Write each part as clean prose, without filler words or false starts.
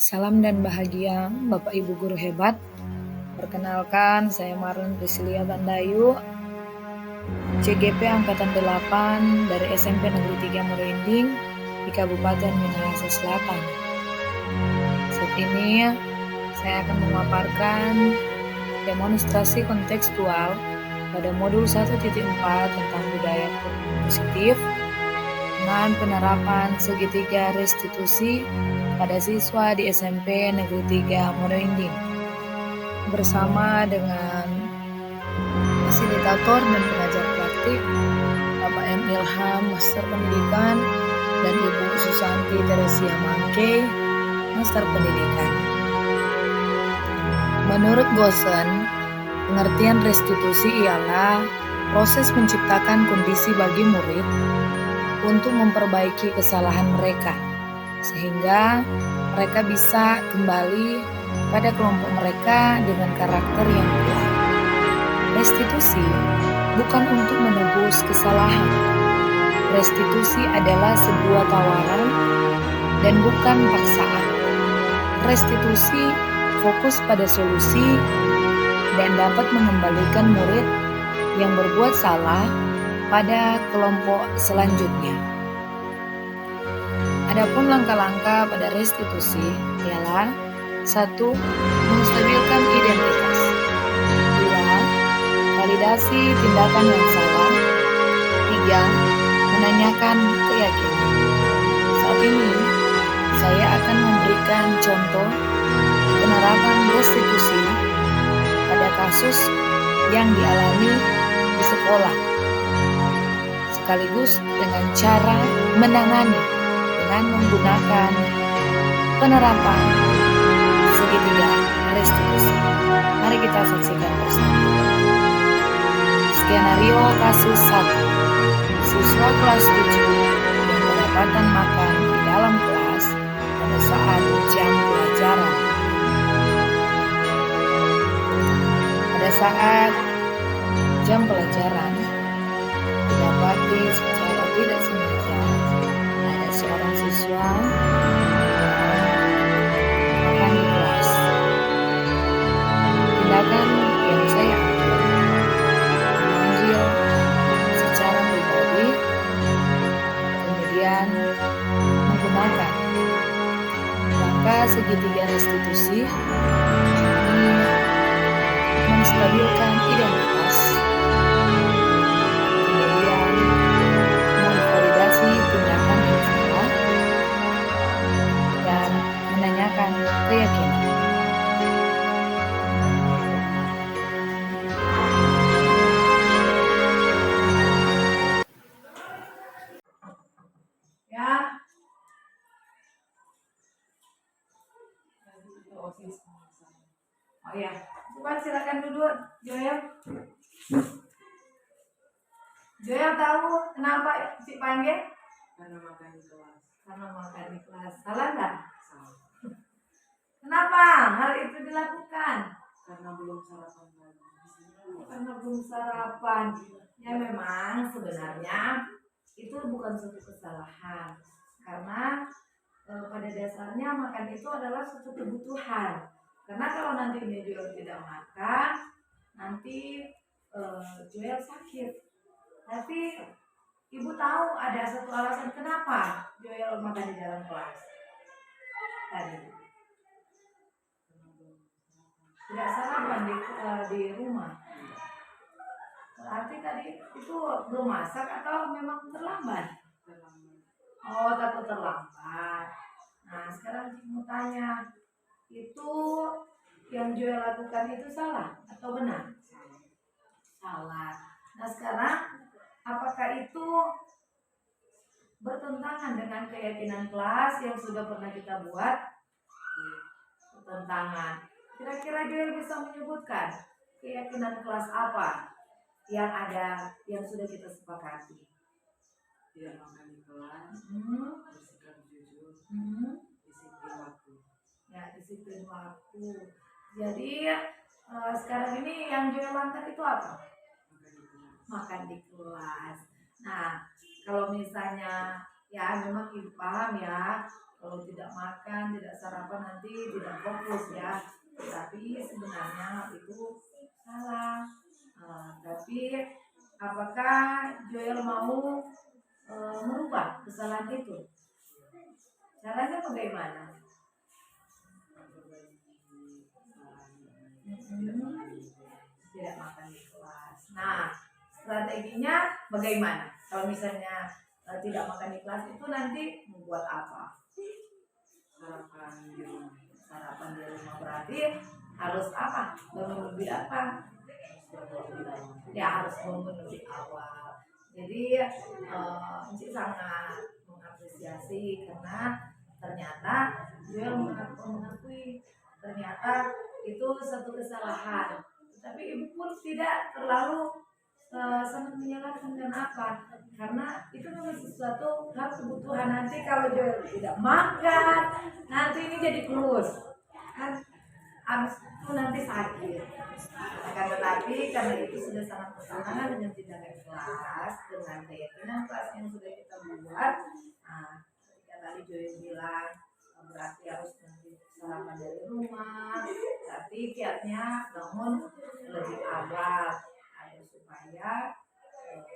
Salam dan bahagia, Bapak Ibu guru hebat. Perkenalkan, saya Marlin Priscilia Bandayu, CGP Angkatan 8 dari SMP Negeri 3 Moreinding di Kabupaten Minahasa Selatan. Saat ini, saya akan memaparkan demonstrasi kontekstual pada modul 1.4 tentang budaya positif dengan penerapan segitiga restitusi pada siswa di SMP Negeri 3 Moreinding bersama dengan fasilitator dan pengajar praktik Bapak M. Ilham, Master Pendidikan, dan Ibu Susanti Teresia Mangke, Master Pendidikan. Menurut Gosen, pengertian restitusi ialah proses menciptakan kondisi bagi murid untuk memperbaiki kesalahan mereka, sehingga mereka bisa kembali pada kelompok mereka dengan karakter yang kuat. Restitusi bukan untuk menebus kesalahan. Restitusi adalah sebuah tawaran dan bukan paksaan. Restitusi fokus pada solusi dan dapat mengembalikan murid yang berbuat salah pada kelompok selanjutnya. Adapun langkah-langkah pada restitusi ialah 1. Menstabilkan identitas. 2. Validasi tindakan yang salah. 3. Menanyakan keyakinan. Saat ini, saya akan memberikan contoh penerapan restitusi pada kasus yang dialami di sekolah, sekaligus dengan cara menangani dengan menggunakan penerapan segitiga restitusi. Mari kita saksikan bersama. Skenario kasus 1. Siswa kelas 7 yang kedapatan makan di dalam kelas pada saat jam pelajaran. Pada saat jam pelajaran, didapati secara tidak sengaja ada seorang siswa makan di kelas. Tindakan yang saya ambil memanggil secara pribadi, kemudian menggunakan langkah segitiga restitusi ini menstabilkan identitas, kemudian memvalidasi tindakan yang salah, dan menanyakan keyakinan. Ya. Oh ya, bukan, silakan duduk, Joel. Joel tahu kenapa si panggil? Karena makan di kelas. Karena makan di kelas. Salah nggak? Salah. Kenapa hal itu dilakukan? Karena belum sarapan lagi. Karena belum sarapan. Ya memang sebenarnya itu bukan suatu kesalahan. Karena pada dasarnya makan itu adalah suatu kebutuhan. Karena kalau nanti Joel tidak makan, nanti Joel sakit. Tapi Ibu tahu ada satu alasan kenapa Joel makan di dalam kelas tadi. Tidak sarapan di rumah. Berarti tadi itu belum masak atau memang terlambat? Oh, takut terlambat. Nah, sekarang mau tanya, itu yang Joel lakukan itu salah atau benar? Salah. Nah, sekarang apakah itu bertentangan dengan keyakinan kelas yang sudah pernah kita buat? Bertentangan. Kira-kira Joel bisa menyebutkan keyakinan kelas apa yang ada, yang sudah kita sepakati? Tidak makan di kelas, bersikap jujur, disiplin waktu. Ya, disiplin waktu. Jadi sekarang ini yang Joel langgar itu apa? Makan di kelas. Makan di kelas. Nah, kalau misalnya Ya memang ibu paham ya, kalau tidak makan, tidak sarapan nanti tidak fokus ya. Tapi sebenarnya itu salah. Tapi apakah Joel mau merubah kesalahan itu? Caranya bagaimana? Tidak makan di kelas. Nah, strateginya bagaimana? Kalau misalnya tidak makan di kelas itu nanti membuat apa? Sarapan di rumah. Sarapan di rumah berarti harus apa? Bangun lebih apa? Ya harus bangun lebih awal. Jadi Encik sangat mengapresiasi karena ternyata dia mengakui ternyata itu satu kesalahan. Tapi ibu pun tidak terlalu sangat menyalahkan kenapa? Karena itu memang sesuatu hal kebutuhan. Nanti kalau dia tidak makan, nanti ini jadi kurus. Kan abis itu nanti sakit. Akan tetapi karena itu sudah sangat bersamaan dengan tindakan kelas, dengan keyakinan kelas yang sudah kita buat. Nah, ketika tadi Joy bilang berarti harus nanti sarapan dari rumah, tapi kiatnya bangun lebih awal agar supaya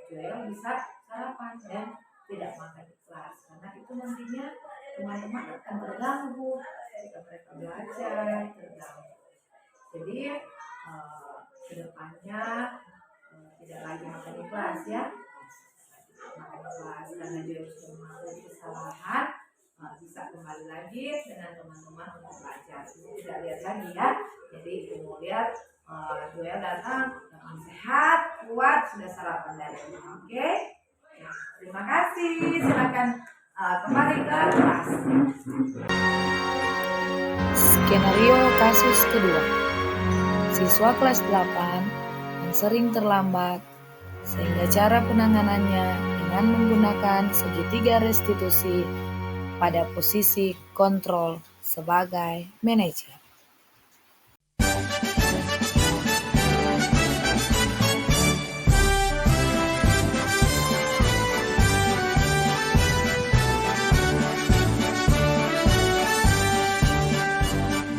Joel bisa sarapan dan tidak makan di kelas, karena itu nantinya teman-teman akan terganggu ketika mereka belajar, terganggu. Jadi kedepannya tidak lagi makan di kelas ya, makan di kelas karena Joel sudah mengakui kesalahan. Bisa kembali lagi dengan teman-teman untuk belajar. Tidak lihat lagi ya. Jadi ibu mau lihat Joel datang dengan sehat, kuat, sudah sarapan dari rumah. Oke? Ya, terima kasih. Silakan kembali ke kelas. Skenario kasus kedua. Siswa kelas 8 yang sering terlambat, sehingga cara penanganannya dengan menggunakan segitiga restitusi pada posisi kontrol sebagai manajer.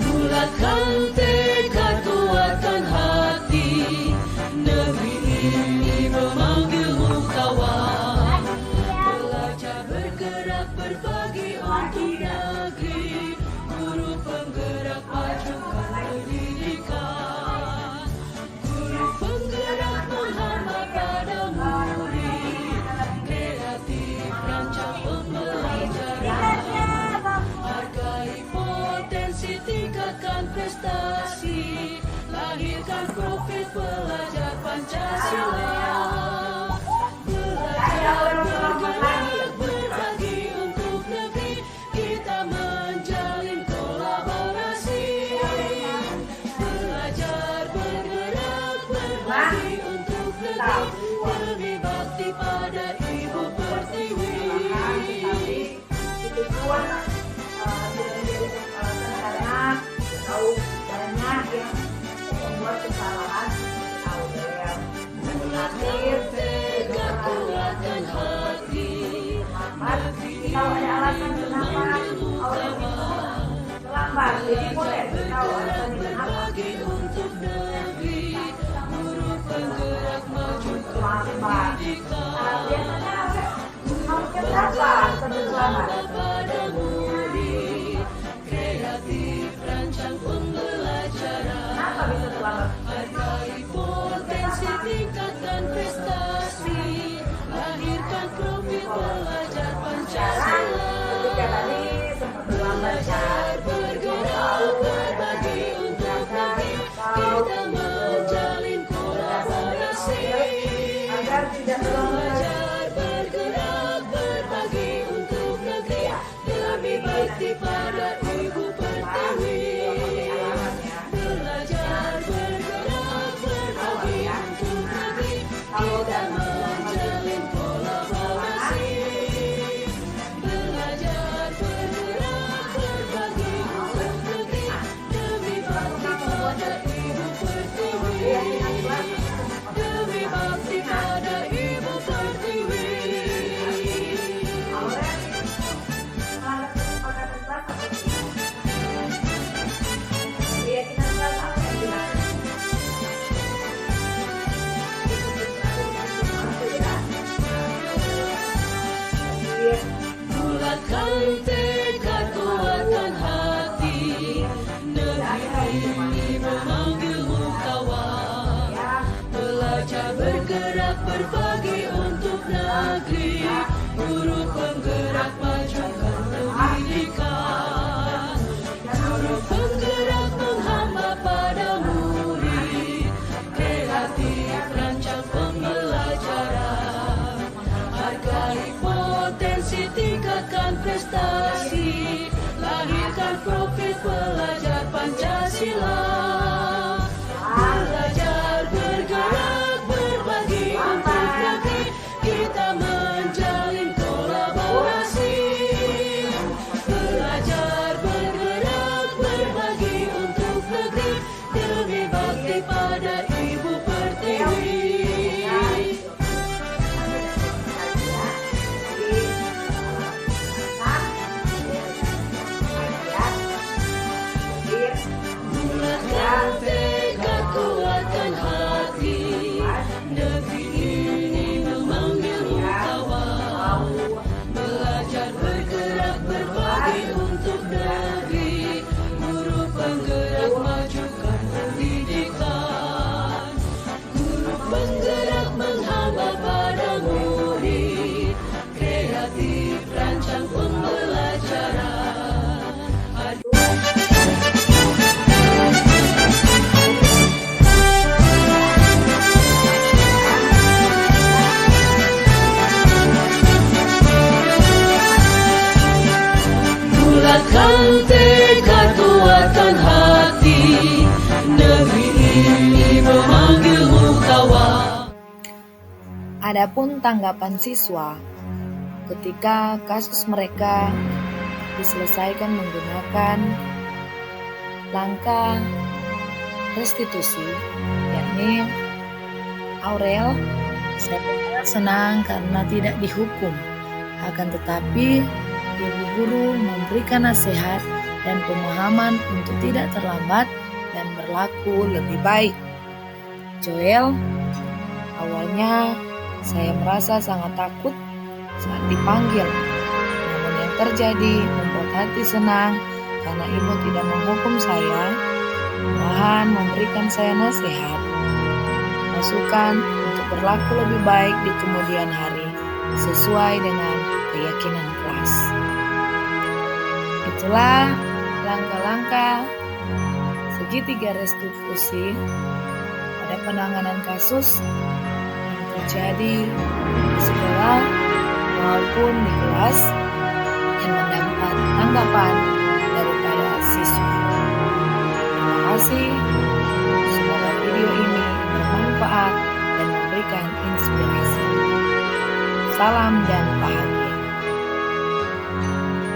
Bulatkan tekad, kuatkan hati, negeri ini memanggilmu kawan. Belajar bergerak berbagi untuk negeri, guru penggerak majukan pendidikan. Guru penggerak menghambat pada murid, kreatif rancang pembelajaran. Hargai potensi, tingkatkan prestasi, lahirkan profil pelajar Pancasila. Belajar bergerak berbagi untuk negeri, kita menjalin kolaborasi. Belajar bergerak berbagi untuk negeri, demi bakti pada Ibu Pertiwi. Karena tahu banyak yang membuat kesalahan awal. Terakhir, kuatkan hati, kalau ada alasan kenapa awal itu terlambat, jadi boleh tahu alasan kenapa. untuk negeri, guru penggerak maju Terlambat. Biasanya nomornya berapa sampai terlambat? pada murid, kreatif rancang pembelajaran. Kenapa bisa terlambat? Hargai potensi, tingkatkan prestasi, lahirkan profil pelajar Pancasila. Ketika tadi sempat terlambat Belajar bergerak berbagi untuk negeri, kita menjalin kolaborasi. agar tidak terlambat. Belajar bergerak berbagi untuk negeri, demi prestasi, lahirkan profil pelajar Pancasila. Belajar, bergerak, berbagi untuk negeri, kita menjalin kolaborasi. Belajar, bergerak, berbagi untuk negeri, demi bakti pada Ibu Pertiwi. Bulatkan tekad, kuatkan hati, negeri ini memanggilmu kawan. Belajar, bergerak, berbagi untuk negeri, guru penggerak majukan pendidikan. Guru penggerak menghamba pada murid, kreatif rancang pembelajaran. Bulatkan tekad, kuatkan hati, negeri ini memanggilmu kawan. Adapun tanggapan siswa ketika kasus mereka diselesaikan menggunakan langkah restitusi, yakni Aurel, saya senang karena tidak dihukum, akan tetapi ibu guru memberikan nasihat dan pemahaman untuk tidak terlambat dan berlaku lebih baik. Joel, awalnya saya merasa sangat takut saat dipanggil, namun yang terjadi membuat hati senang karena ibu tidak menghukum saya, malahan memberikan saya nasihat, masukan untuk berlaku lebih baik di kemudian hari sesuai dengan keyakinan kelas. Itulah langkah-langkah segitiga restitusi pada penanganan kasus yang terjadi di sekolah maupun di kelas yang mendapat tanggapan daripada siswa. Terima kasih. Semoga video ini bermanfaat dan memberikan inspirasi. Salam dan